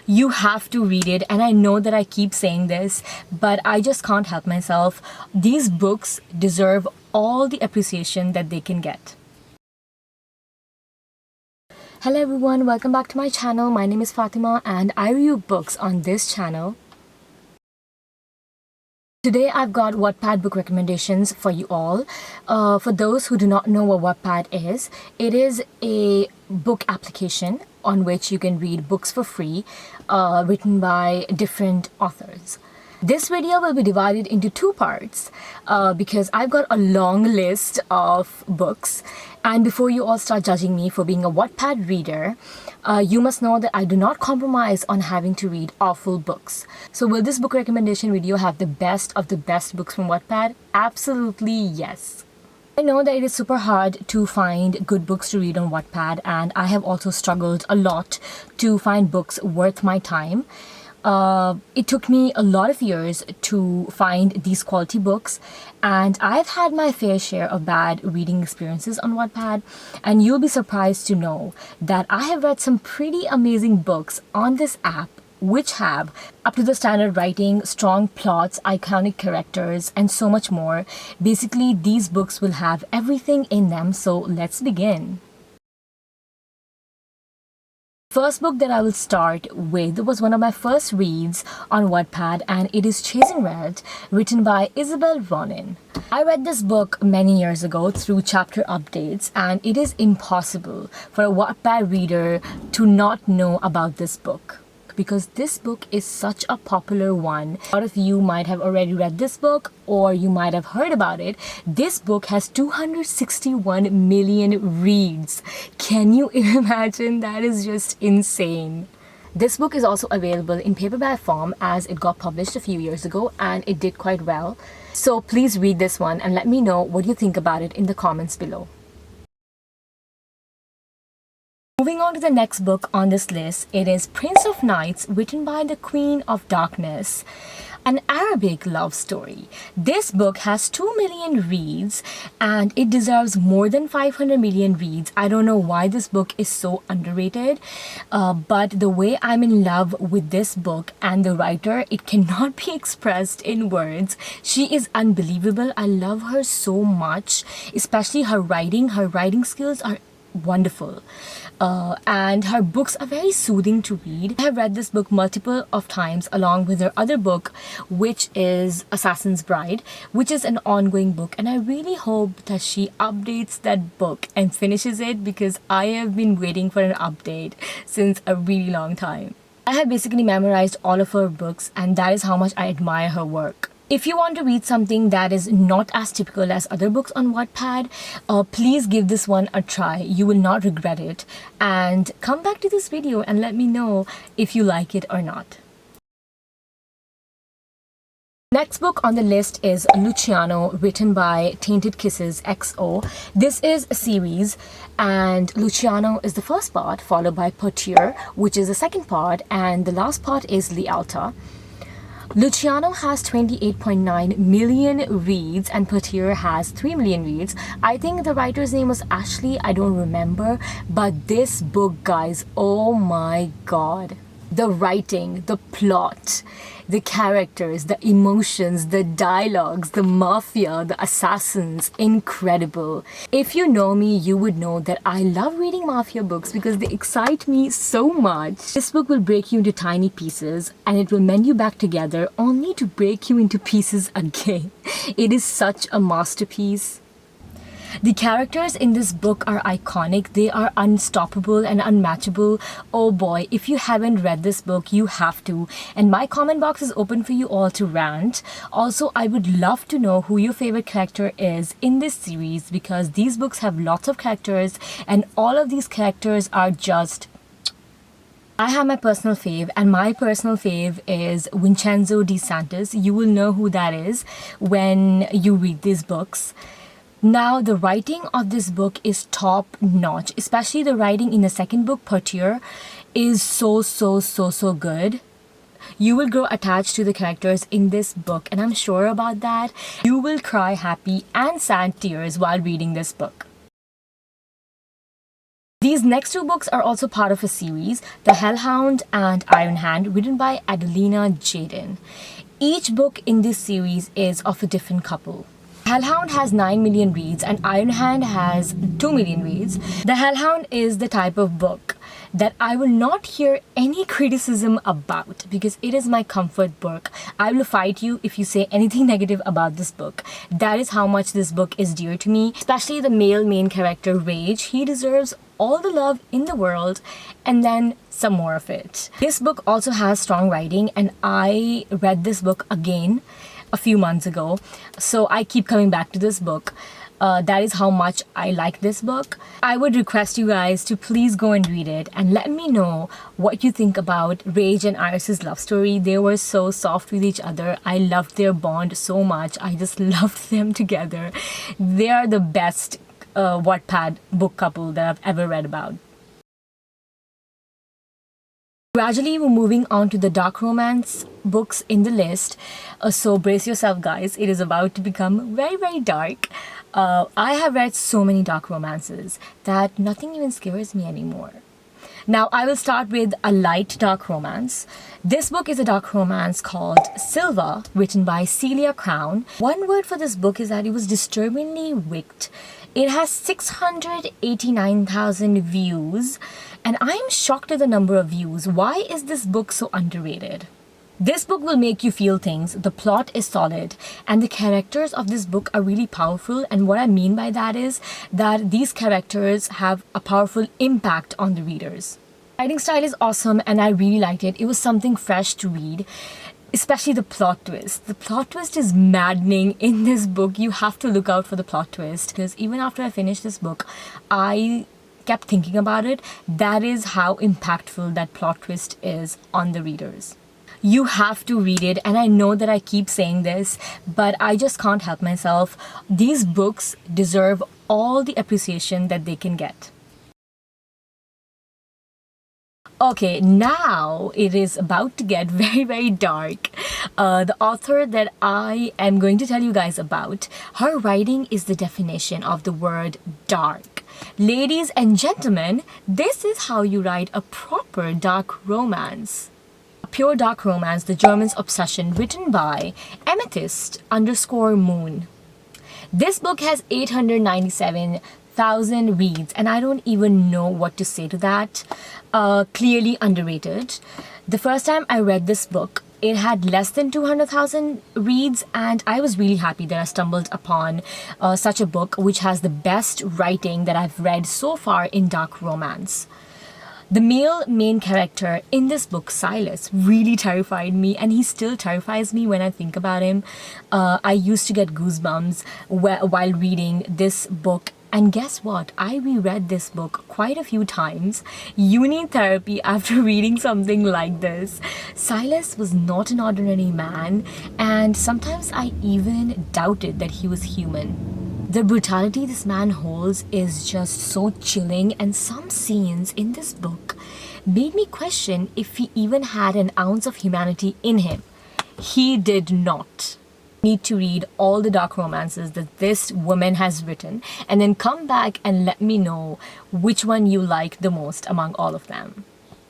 You have to read it, and I know that I keep saying this, but I just can't help myself. These books deserve all the appreciation that they can get. Hello everyone, welcome back to my channel. My name is Fatima and I review books on this channel. Today I've got Wattpad book recommendations for you all. For those who do not know what Wattpad is, it is a book application on which you can read books for free written by different authors. This video will be divided into two parts because I've got a long list of books, and before you all start judging me for being a Wattpad reader, you must know that I do not compromise on having to read awful books. So will this book recommendation video have the best of the best books from Wattpad? Absolutely yes. I know that it is super hard to find good books to read on Wattpad, and I have also struggled a lot to find books worth my time. It took me a lot of years to find these quality books, and I've had my fair share of bad reading experiences on Wattpad, and you'll be surprised to know that I have read some pretty amazing books on this app which have up to the standard writing, strong plots, iconic characters, and so much more. Basically, these books will have everything in them, so let's begin. First book that I will start with was one of my first reads on Wattpad, and it is Chasing Red, written by Isabel Ronin. I read this book many years ago through chapter updates, and it is impossible for a Wattpad reader to not know about this book, because this book is such a popular one. A lot of you might have already read this book, or you might have heard about it. This book has 261 million reads. Can you imagine? That is just insane. This book is also available in paperback form as it got published a few years ago, and it did quite well. So please read this one and let me know what you think about it in the comments below. Moving on to the next book on this list, it is Prince of Nights, written by the Queen of Darkness, an Arabic love story. This book has 2 million reads and it deserves more than 500 million reads. I don't know why this book is so underrated, but the way I'm in love with this book and the writer, it cannot be expressed in words. She is unbelievable. I love her so much, especially her writing. Her writing skills are wonderful. And her books are very soothing to read. I have read this book multiple of times along with her other book, which is Assassin's Bride, which is an ongoing book, and I really hope that she updates that book and finishes it, because I have been waiting for an update since a really long time. I have basically memorized all of her books, and that is how much I admire her work. If you want to read something that is not as typical as other books on Wattpad, please give this one a try. You will not regret it. And come back to this video and let me know if you like it or not. Next book on the list is Luciano, written by Tainted Kisses XO. This is a series, and Luciano is the first part, followed by Portier, which is the second part, and the last part is Lealta. Luciano has 28.9 million reads and Portier has 3 million reads. I think the writer's name was Ashley, I don't remember, but this book, guys, oh my god. The writing, the plot, the characters, the emotions, the dialogues, the mafia, the assassins, incredible. If you know me, you would know that I love reading mafia books because they excite me so much. This book will break you into tiny pieces and it will mend you back together only to break you into pieces again. It is such a masterpiece. The characters in this book are iconic. They are unstoppable and unmatchable. Oh boy, if you haven't read this book, you have to. And my comment box is open for you all to rant. Also, I would love to know who your favorite character is in this series, because these books have lots of characters and all of these characters are just... I have my personal fave, and my personal fave is Vincenzo de Santos. You will know who that is when you read these books. Now, the writing of this book is top notch, especially the writing in the second book, Portier, is so good. You will grow attached to the characters in this book, and I'm sure about that. You will cry happy and sad tears while reading this book. These next two books are also part of a series, The Hellhound and Iron Hand, written by Adelina Jaden. Each book in this series is of a different couple. Hellhound has 9 million reads and Iron Hand has 2 million reads. The Hellhound is the type of book that I will not hear any criticism about because it is my comfort book. I will fight you if you say anything negative about this book. That is how much this book is dear to me, especially the male main character, Rage. He deserves all the love in the world and then some more of it. This book also has strong writing and I read this book again a few months ago, so I keep coming back to this book. That is how much I like this book. I would request you guys to please go and read it and let me know what you think about Rage and Iris's love story. They were so soft with each other. I loved their bond so much. I just loved them together. They are the best wattpad book couple that I've ever read about. Gradually, we're moving on to the dark romance books in the list. So brace yourself, guys. It is about to become very, very dark. I have read so many dark romances that nothing even scares me anymore. Now, I will start with a light dark romance. This book is a dark romance called Silva, written by Celia Crown. One word for this book is that it was disturbingly wicked. It has 689,000 views, and I'm shocked at the number of views. Why is this book so underrated? This book will make you feel things, the plot is solid, and the characters of this book are really powerful. And what I mean by that is that these characters have a powerful impact on the readers. Writing style is awesome and I really liked it. It was something fresh to read. Especially the plot twist. The plot twist is maddening in this book. You have to look out for the plot twist because even after I finished this book, I kept thinking about it. That is how impactful that plot twist is on the readers. You have to read it, and I know that I keep saying this, but I just can't help myself. These books deserve all the appreciation that they can get. Okay, now it is about to get very, very dark. The author that I am going to tell you guys about, her writing is the definition of the word dark. Ladies and gentlemen, this is how you write a proper dark romance. A pure dark romance, The German's Obsession, written by Amethyst_Moon. This book has 897,000 reads and I don't even know what to say to that. Clearly underrated. The first time I read this book, it had less than 200,000 reads and I was really happy that I stumbled upon such a book which has the best writing that I've read so far in dark romance. The male main character in this book, Silas, really terrified me and he still terrifies me when I think about him. I used to get goosebumps while reading this book. And guess what? I reread this book quite a few times. You need therapy after reading something like this. Silas was not an ordinary man, and sometimes I even doubted that he was human. The brutality this man holds is just so chilling, and some scenes in this book made me question if he even had an ounce of humanity in him. He did not. Need to read all the dark romances that this woman has written and then come back and let me know which one you like the most among all of them.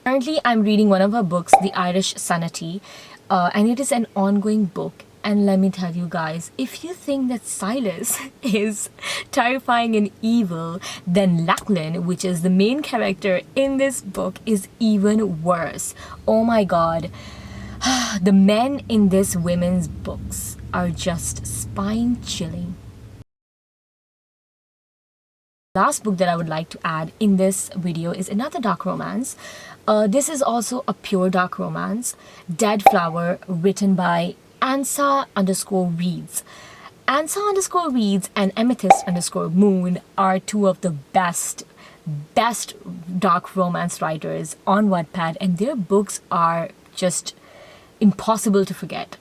Currently, I'm reading one of her books, The Irish Sanity, and it is an ongoing book. And let me tell you guys, if you think that Silas is terrifying and evil, then Lachlan, which is the main character in this book, is even worse. Oh my god. The men in this women's books are just spine-chilling. Last book that I would like to add in this video is another dark romance. This is also a pure dark romance, Dead Flower, written by Ansa_Reads. Ansa_Reads and Amethyst_Moon are two of the best dark romance writers on Wattpad, and their books are just impossible to forget.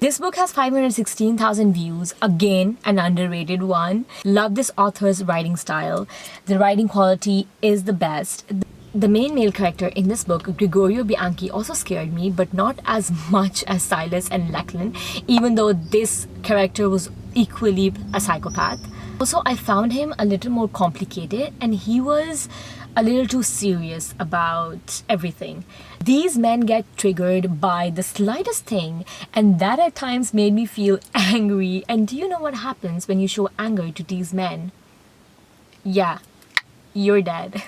This book has 516,000 views, again an underrated one. Love this author's writing style. The writing quality is the best. The main male character in this book, Gregorio Bianchi, also scared me, but not as much as Silas and Lachlan, even though this character was equally a psychopath. Also, I found him a little more complicated, and he was a little too serious about everything. These men get triggered by the slightest thing, and that at times made me feel angry. And do you know what happens when you show anger to these men? Yeah, you're dead.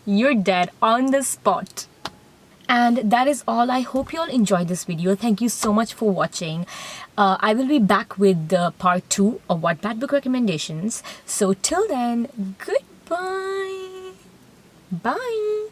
You're dead on the spot. And that is all. I hope you all enjoyed this video. Thank you so much for watching. I will be back with the part 2 of Wattpad book recommendations. So till then, goodbye. Bye.